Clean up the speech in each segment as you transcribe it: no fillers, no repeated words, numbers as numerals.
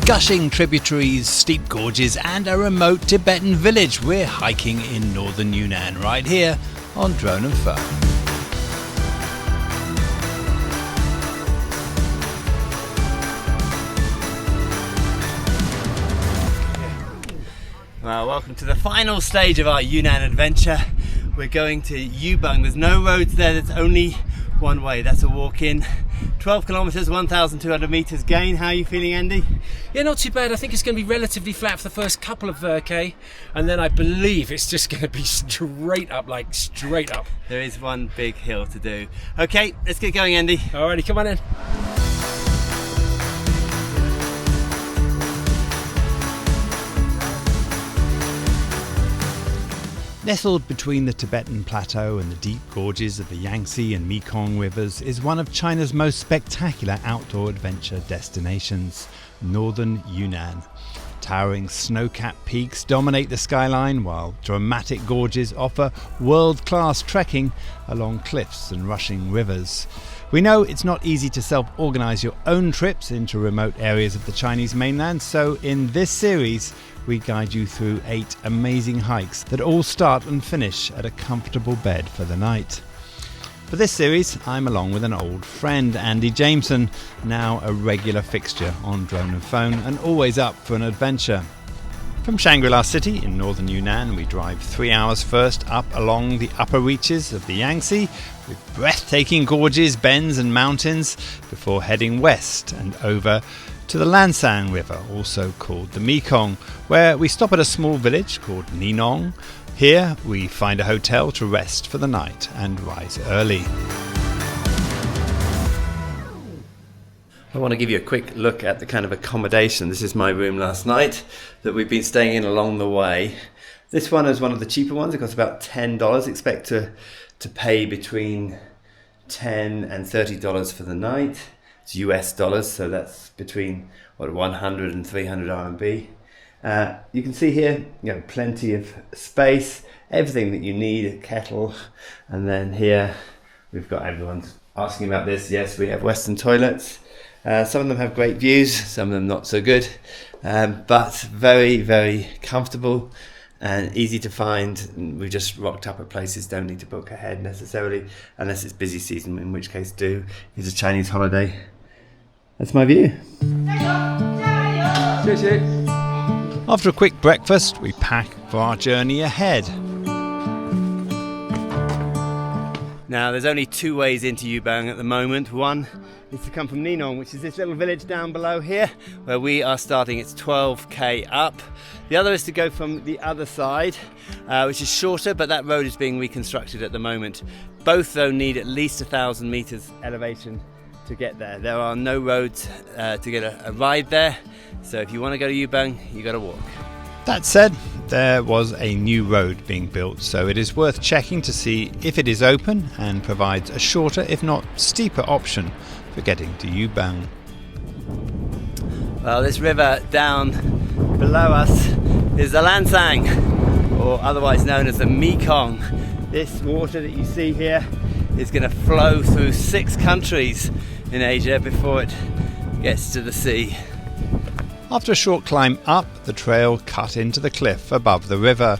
gushing tributaries, steep gorges and a remote Tibetan village, we're hiking in northern Yunnan right here on Drone and Phone. Well, welcome to the final stage of our Yunnan adventure. We're going to Yubang. There's no roads there, there's only one way, that's a walk in. 12 kilometres, 1,200 metres gain. How are you feeling, Andy? Yeah, not too bad. I think it's going to be relatively flat for the first couple of K, and then I believe it's just going to be straight up, like straight up. There is one big hill to do. Okay, let's get going, Andy. Alrighty, come on in. Nestled between the Tibetan Plateau and the deep gorges of the Yangtze and Mekong rivers is one of China's most spectacular outdoor adventure destinations, northern Yunnan. Towering snow-capped peaks dominate the skyline, while dramatic gorges offer world-class trekking along cliffs and rushing rivers. We know it's not easy to self-organise your own trips into remote areas of the Chinese mainland, so in this series we guide you through 8 amazing hikes that all start and finish at a comfortable bed for the night. For this series, I'm along with an old friend, Andy Jameson, now a regular fixture on Drone and Phone and always up for an adventure. From Shangri-La city in northern Yunnan, we drive 3 hours first up along the upper reaches of the Yangtze with breathtaking gorges, bends and mountains before heading west and over to the Lansang River, also called the Mekong, where we stop at a small village called Ninong. Here we find a hotel to rest for the night and rise early. I want to give you a quick look at the kind of accommodation. This is my room last night that we've been staying in along the way. This one is one of the cheaper ones. It costs about $10. Expect to pay between $10 and $30 for the night. It's US dollars, so that's between 100 and 300 RMB. You can see here, plenty of space, everything that you need, a kettle, and then here we've got everyone asking about this. Yes, we have Western toilets. Some of them have great views, some of them not so good, but very, very comfortable and easy to find. We've just rocked up at places, don't need to book ahead necessarily, unless it's busy season, in which case do. It's a Chinese holiday. That's my view. After a quick breakfast, we pack for our journey ahead. Now, there's only 2 ways into Yubang at the moment. One is to come from Ninong, which is this little village down below here, where we are starting. It's 12k up. The other is to go from the other side, which is shorter, but that road is being reconstructed at the moment. Both, though, need at least 1,000 meters elevation to get there. There are no roads to get a ride there, so if you want to go to Yubang, you got to walk. That said, there was a new road being built, so it is worth checking to see if it is open and provides a shorter, if not steeper, option for getting to Yubang. Well, this river down below us is the Lansang, or otherwise known as the Mekong. This water that you see here is going to flow through 6 countries in Asia before it gets to the sea. After a short climb up, the trail cut into the cliff above the river.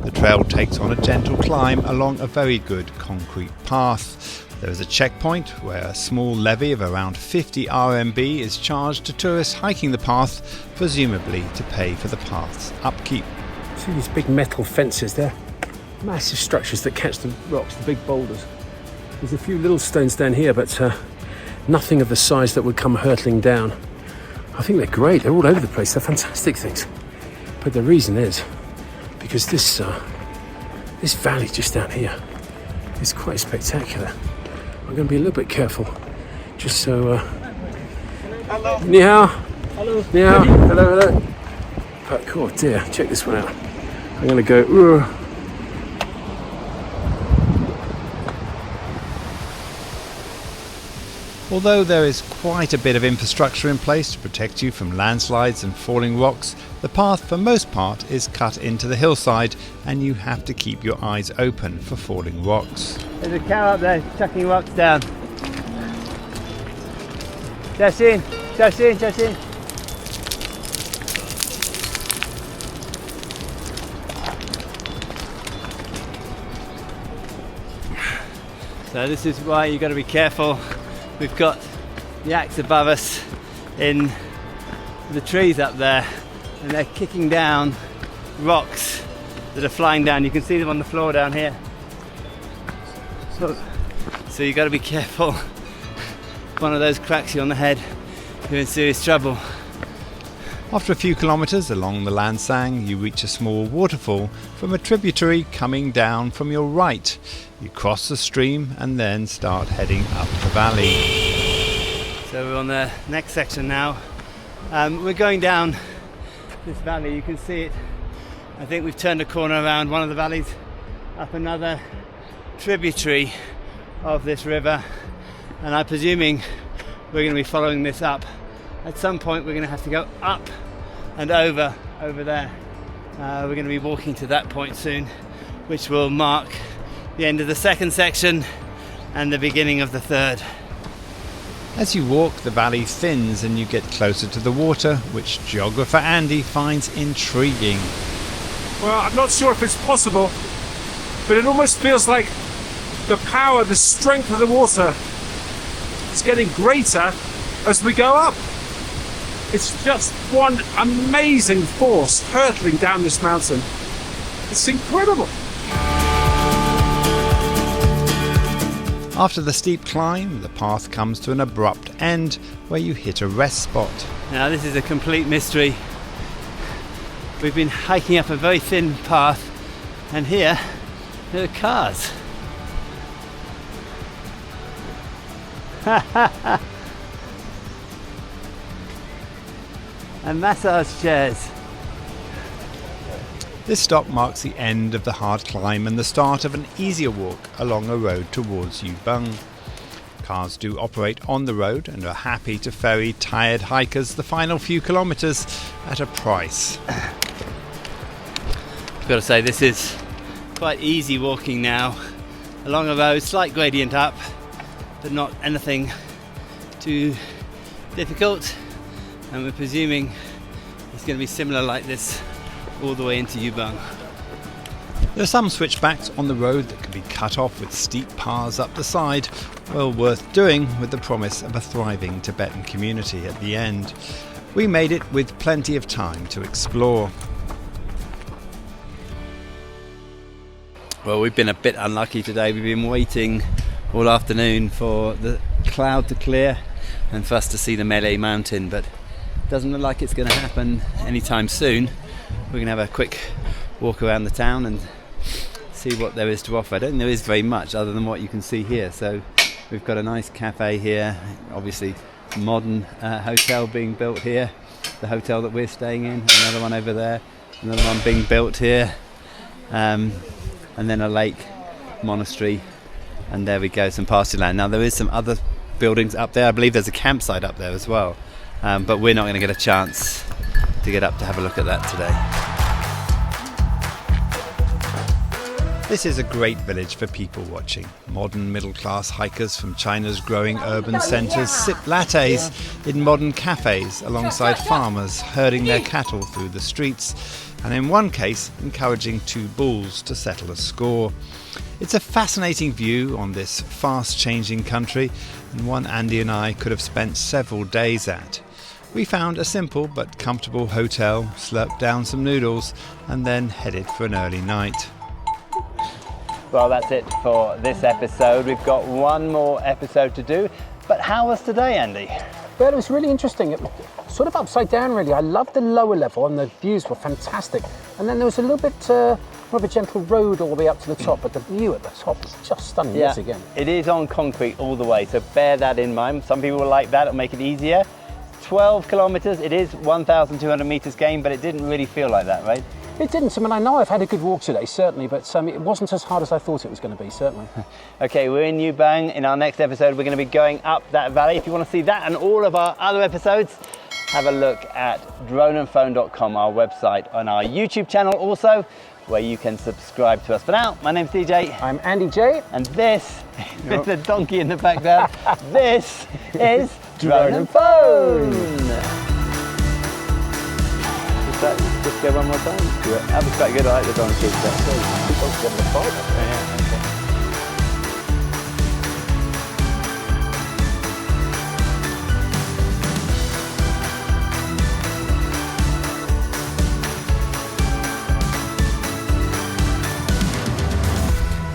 The trail takes on a gentle climb along a very good concrete path. There is a checkpoint where a small levy of around 50 RMB is charged to tourists hiking the path, presumably to pay for the path's upkeep. See these big metal fences there? Massive structures that catch the rocks, the big boulders. There's a few little stones down here, but nothing of the size that would come hurtling down. I think they're great. They're all over the place. They're fantastic things. But the reason is because this valley just down here is quite spectacular. I'm going to be a little bit careful, just so. Hello. Ni hao. Hello. Ni hao. Hello. Hello. But oh dear, check this one out. I'm going to go. Although there is quite a bit of infrastructure in place to protect you from landslides and falling rocks, the path for most part is cut into the hillside and you have to keep your eyes open for falling rocks. There's a cow up there chucking rocks down. Just in. So this is why you've got to be careful. We've got yaks above us in the trees up there, and they're kicking down rocks that are flying down. You can see them on the floor down here. So you've got to be careful. If one of those cracks you on the head, you're in serious trouble. After a few kilometres along the Lansang, you reach a small waterfall from a tributary coming down from your right. You cross the stream and then start heading up the valley. So we're on the next section now. We're going down this valley. You can see it. I think we've turned a corner around one of the valleys, up another tributary of this river, and I'm presuming we're going to be following this up. At some point we're going to have to go up and over there. We're going to be walking to that point soon, which will mark the end of the second section and the beginning of the third. As you walk, the valley thins and you get closer to the water, which geographer Andy finds intriguing. Well, I'm not sure if it's possible, but it almost feels like the power, the strength of the water is getting greater as we go up. It's just one amazing force hurtling down this mountain. It's incredible. After the steep climb, the path comes to an abrupt end where you hit a rest spot. Now this is a complete mystery. We've been hiking up a very thin path, and here there are cars. And massage chairs. This stop marks the end of the hard climb and the start of an easier walk along a road towards Yubang. Cars do operate on the road and are happy to ferry tired hikers the final few kilometres at a price. I've got to say, this is quite easy walking now along a road, slight gradient up, but not anything too difficult, and we're presuming it's going to be similar like this all the way into Yubang. There are some switchbacks on the road that can be cut off with steep paths up the side, well worth doing with the promise of a thriving Tibetan community at the end. We made it with plenty of time to explore. Well, we've been a bit unlucky today. We've been waiting all afternoon for the cloud to clear and for us to see the Malay Mountain, but it doesn't look like it's going to happen anytime soon. We're going to have a quick walk around the town and see what there is to offer. I don't think there is very much other than what you can see here. So we've got a nice cafe here, obviously modern hotel being built here, the hotel that we're staying in, another one over there, another one being built here, and then a lake, monastery, and there we go, some pasture land. Now there is some other buildings up there. I believe there's a campsite up there as well, but we're not going to get a chance to get up to have a look at that today. This is a great village for people watching. Modern middle-class hikers from China's growing urban centres sip lattes in modern cafes alongside farmers herding their cattle through the streets, and in one case encouraging two bulls to settle a score. It's a fascinating view on this fast-changing country, and one Andy and I could have spent several days at. We found a simple but comfortable hotel, slurped down some noodles, and then headed for an early night. Well, that's it for this episode. We've got one more episode to do. But how was today, Andy? Well, it was really interesting. It was sort of upside down, really. I loved the lower level and the views were fantastic. And then there was a little bit more of a gentle road all the way up to the top, but the view at the top is just stunning once again. It is on concrete all the way, so bear that in mind. Some people will like that, it'll make it easier. 12 kilometres, it is 1,200 metres gain, but it didn't really feel like that, right? It didn't. I mean, I know I've had a good walk today, certainly, but it wasn't as hard as I thought it was going to be, certainly. Okay, we're in Yubang. In our next episode, we're going to be going up that valley. If you want to see that and all of our other episodes, have a look at droneandphone.com, our website, on our YouTube channel also, where you can subscribe to us. For now, my name's DJ. I'm Andy J. And this, with the donkey in the background, this is Drone and Phone. Just go one more time. Yeah. That was quite good. I like the donkey.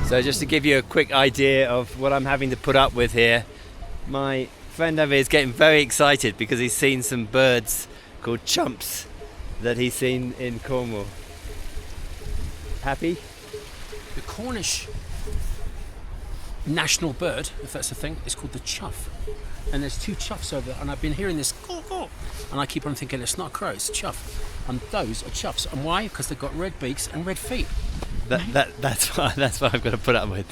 So just to give you a quick idea of what I'm having to put up with here, my friend over here is getting very excited because he's seen some birds called chumps that he's seen in Cornwall. Happy? The Cornish national bird, if that's a thing, is called the chough. And there's 2 choughs over there, and I've been hearing this caw, caw, and I keep on thinking it's not a crow, it's a chough. And those are choughs. And why? Because they've got red beaks and red feet. That's what I've got to put up with.